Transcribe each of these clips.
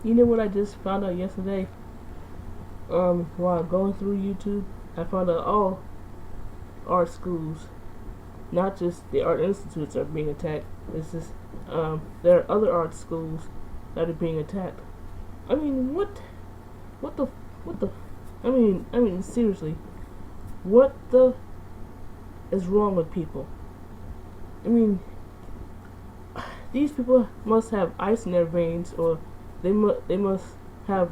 You know what I just found out yesterday? While going through YouTube, I found out all art schools, not just the art institutes, are being attacked. It's just there are other art schools that are being attacked. I mean, what the, what the? I mean, seriously, what the is wrong with people? I mean, these people must have ice in their veins, or they must have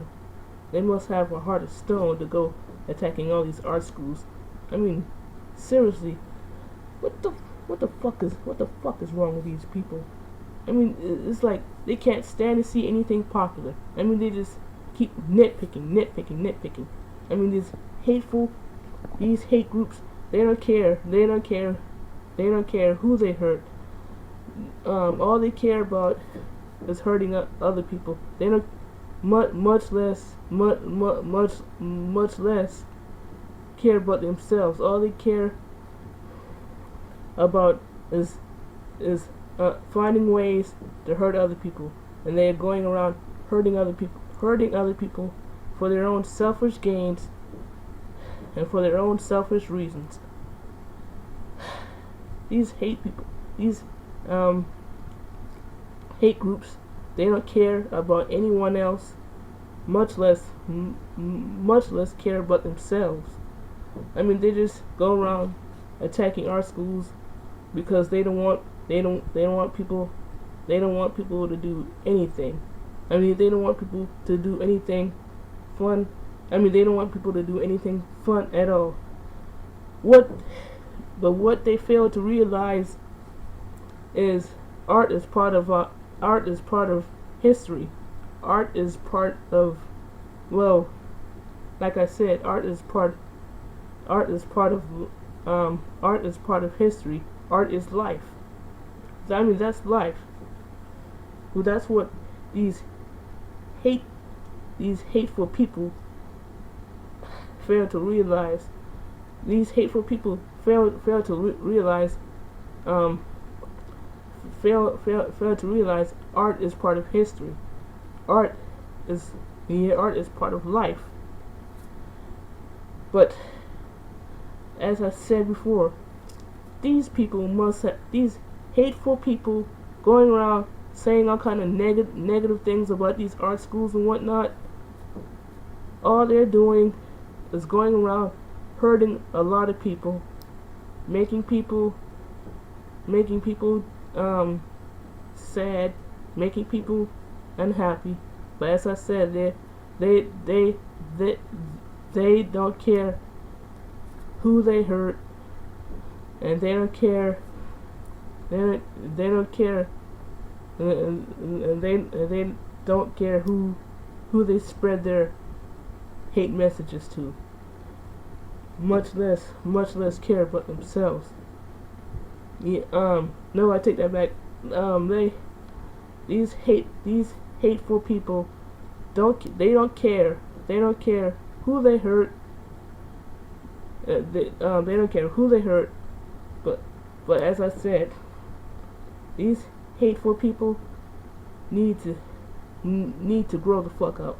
they must have a heart of stone to go attacking all these art schools. I mean, seriously, what the what the fuck is wrong with these people? I mean, it's like they can't stand to see anything popular. I mean, they just keep nitpicking. I mean, these hate groups, they don't care. They don't care who they hurt. All they care about is hurting other people. They don't much less care about themselves. All they care about is finding ways to hurt other people, and they are going around hurting other people for their own selfish gains and for their own selfish reasons. These hate people, these hate groups, they don't care about anyone else, much less care about themselves. I mean, they just go around attacking our schools because they don't want people to do anything. I mean, they don't want people to do anything fun. I mean, they don't want people to do anything fun at all. What But what they fail to realize is art is part of history. Art is part of, well, like I said, art is part of history. Art is life. I mean, that's life. Well, that's what these hate these hateful people fail to realize. These hateful people fail to realize fail to realize art is part of history. Art is art is part of life. But as I said before, these hateful people going around saying all kind of negative things about these art schools and whatnot. All they're doing is going around hurting a lot of people, making people sad, making people unhappy. But as I said, they they they they don't care who they hurt, and they don't care. They don't care, and they don't care who they spread their hate messages to. Much less care about themselves. Yeah, no, I take that back. These hateful people they don't care. They don't care who they hurt. They don't care who they hurt. But as I said, these hateful people need to grow the fuck up.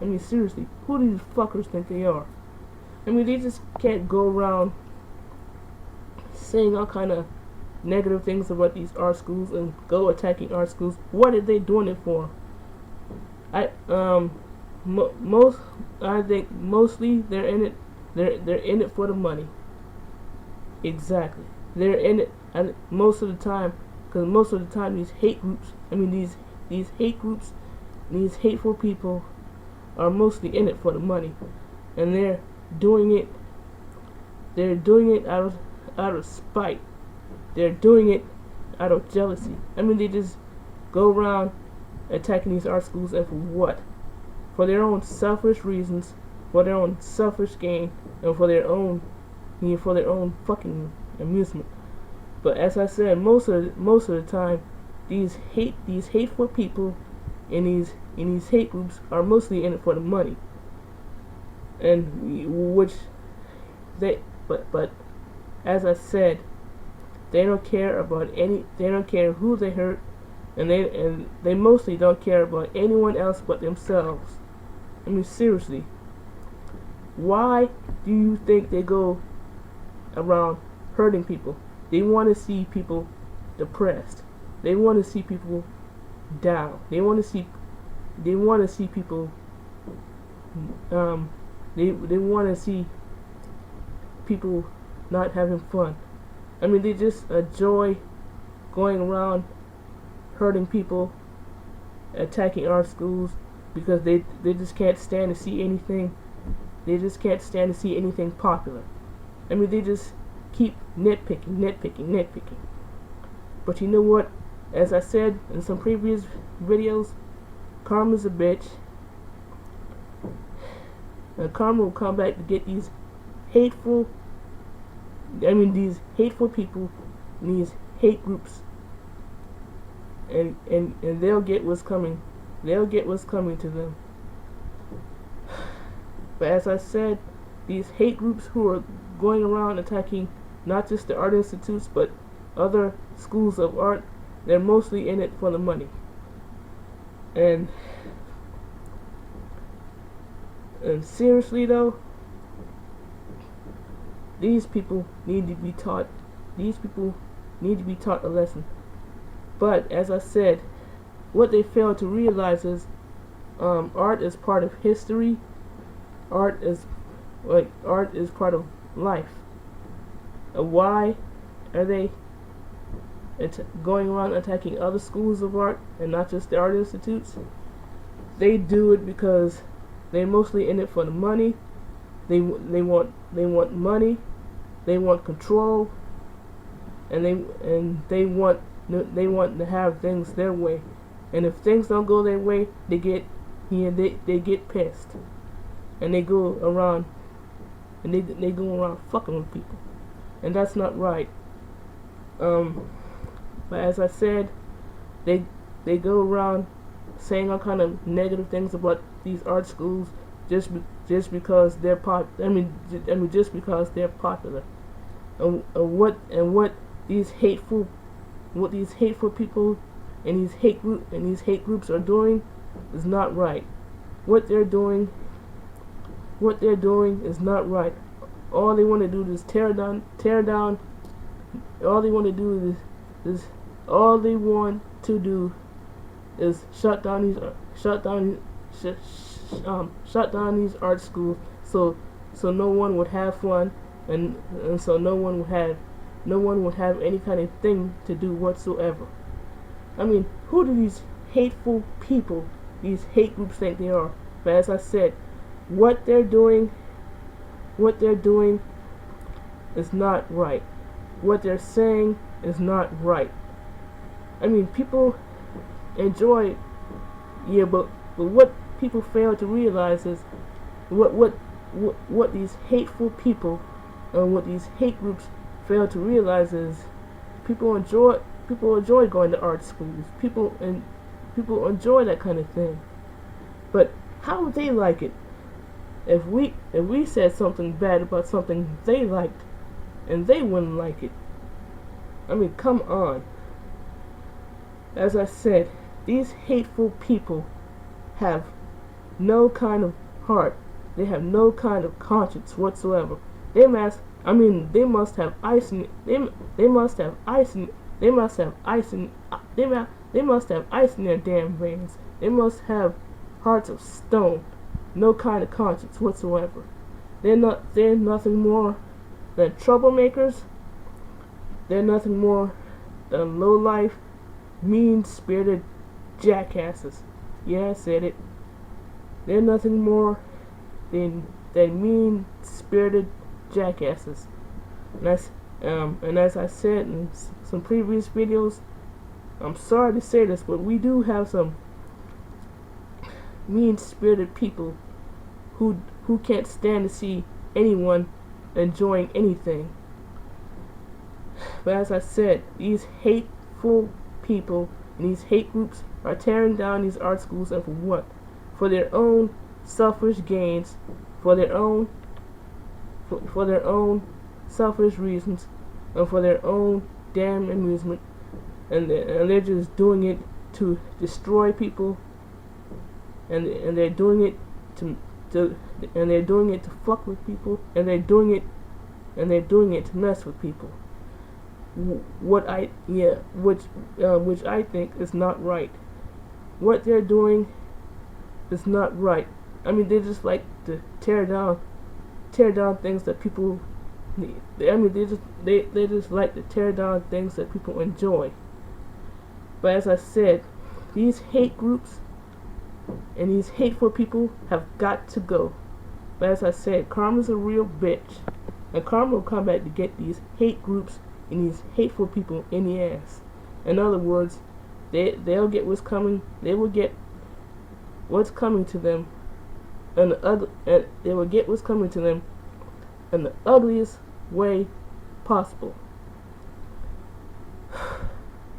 I mean, seriously, who do these fuckers think they are? I mean, they just can't go around saying all kind of negative things about these art schools and go attacking art schools. What are they doing it for? I think mostly they're in it. They're in it for the money. Exactly, they're in it, and most of the time, because most of the time these hate groups. I mean, these hate groups, these hateful people, are mostly in it for the money, and they're doing it. They're doing it out of spite. They're doing it out of jealousy. I mean, they just go around attacking these art schools, and for what? For their own selfish reasons, for their own selfish gain, and for their own fucking amusement. But as I said, most of the time, these hateful people in these hate groups are mostly in it for the money, and which they but as I said, they don't care about they don't care who they hurt. and they mostly don't care about anyone else but themselves. I mean, seriously, why do you think they go around hurting people? They want to see people depressed. They want to see people down. They want to see people they want to see people not having fun. I mean, they just enjoy going around hurting people, attacking our schools, because they just can't stand to see anything. They just can't stand to see anything popular. I mean, they just keep nitpicking. But you know what? As I said in some previous videos, karma's a bitch. And karma will come back to get these hateful people, these hate groups, and they'll get what's coming. They'll get what's coming to them. But as I said, these hate groups who are going around attacking not just the art institutes but other schools of art, they're mostly in it for the money. And seriously though, these people need to be taught. These people need to be taught a lesson. But as I said, what they fail to realize is art is part of history. Art is part of life. Why are they going around attacking other schools of art and not just the art institutes? They do it because they're mostly in it for the money. They want money. They want control, and they want to have things their way. And if things don't go their way, they get pissed, and they go around fucking with people, and that's not right. But as I said, they go around saying all kind of negative things about these art schools just because they're just because they're popular. And what these hateful people and these hate groups are doing is not right. What they're doing is not right. All they want to do is tear down. All they want to do is shut down these art schools, so no one would have fun, and so no one would have any kind of thing to do whatsoever. I mean, who do these hateful people, these hate groups think they are? But as I said, what they're doing is not right. What they're saying is not right. I mean, people enjoy, but what people fail to realize is what these hateful people and what these hate groups fail to realize is people enjoy going to art schools. People enjoy that kind of thing. But how would they like it if we said something bad about something they liked and they wouldn't like it? I mean, come on. As I said, these hateful people have no kind of heart. They have no kind of conscience whatsoever. They must have ice in their damn veins. They must have hearts of stone. No kind of conscience whatsoever. They're nothing more than troublemakers. They're nothing more than low-life, mean-spirited jackasses. Yeah, I said it. They're nothing more than mean-spirited jackasses. And as I said in some previous videos, I'm sorry to say this, but we do have some mean-spirited people who can't stand to see anyone enjoying anything. But as I said, these hateful people and these hate groups are tearing down these art schools, and for what? For their own selfish gains, for their own selfish reasons, and for their own damn amusement, and they're just doing it to destroy people, and they're doing it to and they're doing it to fuck with people, and they're doing it to mess with people. Which I think is not right. What they're doing is not right. I mean, they just like to tear down things that people need. I mean, they just like to tear down things that people enjoy. But as I said, these hate groups and these hateful people have got to go. But as I said, karma's a real bitch, and karma will come back to get these hate groups and these hateful people in the ass. In other words, they'll get what's coming. They will get what's coming to them, and they will get what's coming to them in the ugliest way possible.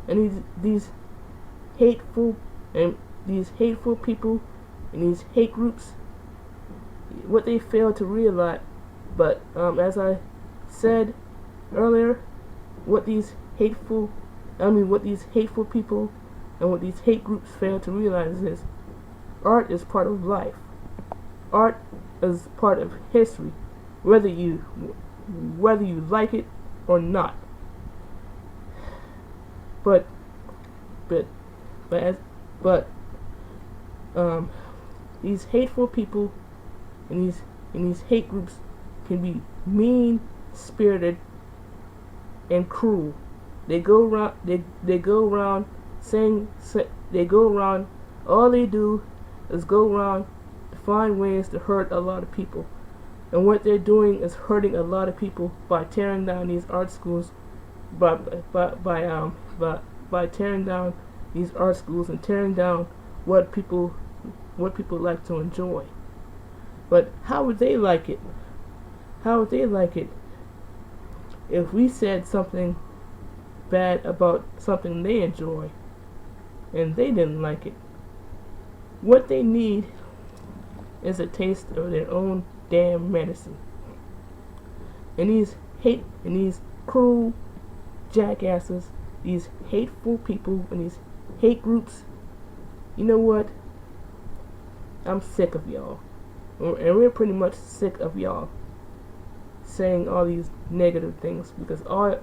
And these hateful people and these hate groups, what they fail to realize, but as I said earlier, what these hateful people and what these hate groups fail to realize is art is part of life. Art is part of history, whether you like it or not. But these hateful people and these hate groups can be mean-spirited and cruel. They go around all they do is go around to find ways to hurt a lot of people. And what they're doing is hurting a lot of people by tearing down these art schools, by tearing down these art schools and tearing down what people like to enjoy. But how would they like it? How would they like it if we said something bad about something they enjoy and they didn't like it? What they need is a taste of their own damn medicine. And these cruel jackasses, these hateful people and these hate groups, you know what? I'm sick of y'all. And we're pretty much sick of y'all saying all these negative things, because all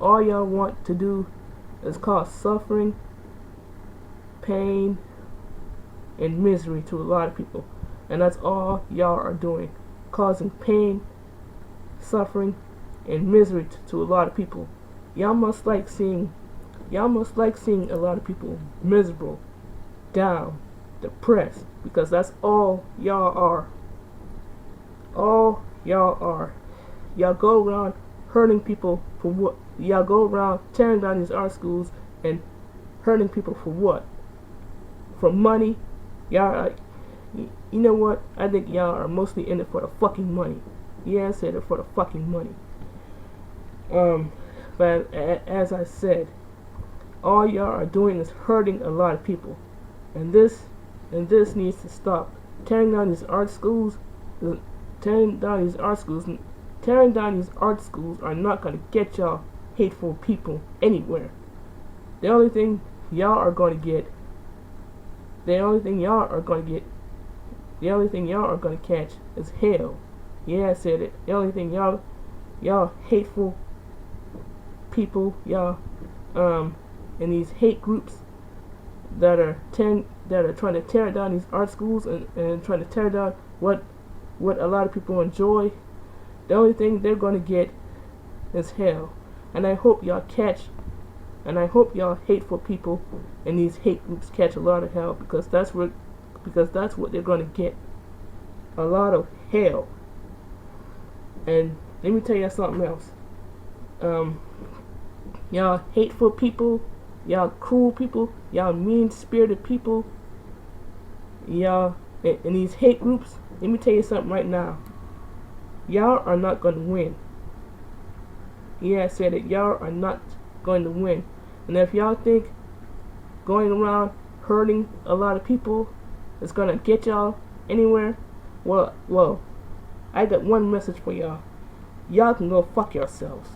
y'all want to do is cause suffering, pain, and misery to a lot of people. And that's all y'all are doing, causing pain, suffering, and misery to a lot of people. Y'all must like seeing a lot of people miserable, down, depressed, because that's all y'all are. All y'all are. Y'all go around hurting people for what? Y'all go around tearing down these art schools and hurting people for what? For money? Y'all, you know what? I think y'all are mostly in it for the fucking money. Yeah, I said it, for the fucking money. But as I said, all y'all are doing is hurting a lot of people, and this needs to stop. Tearing down these art schools are not going to get y'all hateful people anywhere. The only thing y'all are going to get, the only thing y'all are going to catch is hell. Yeah, I said it. The only thing y'all hateful people, y'all and these hate groups that are trying to tear down these art schools and trying to tear down what a lot of people enjoy, the only thing they're going to get is hell. And I hope y'all hateful people and these hate groups catch a lot of hell, because that's what they're going to get, a lot of hell. And let me tell you something else. Y'all hateful people, y'all cruel people, y'all mean-spirited people, y'all and these hate groups, let me tell you something right now. Y'all are not going to win. Yeah, I said it. Y'all are not going to win. And if y'all think going around hurting a lot of people is going to get y'all anywhere, well, I got one message for y'all. Y'all can go fuck yourselves.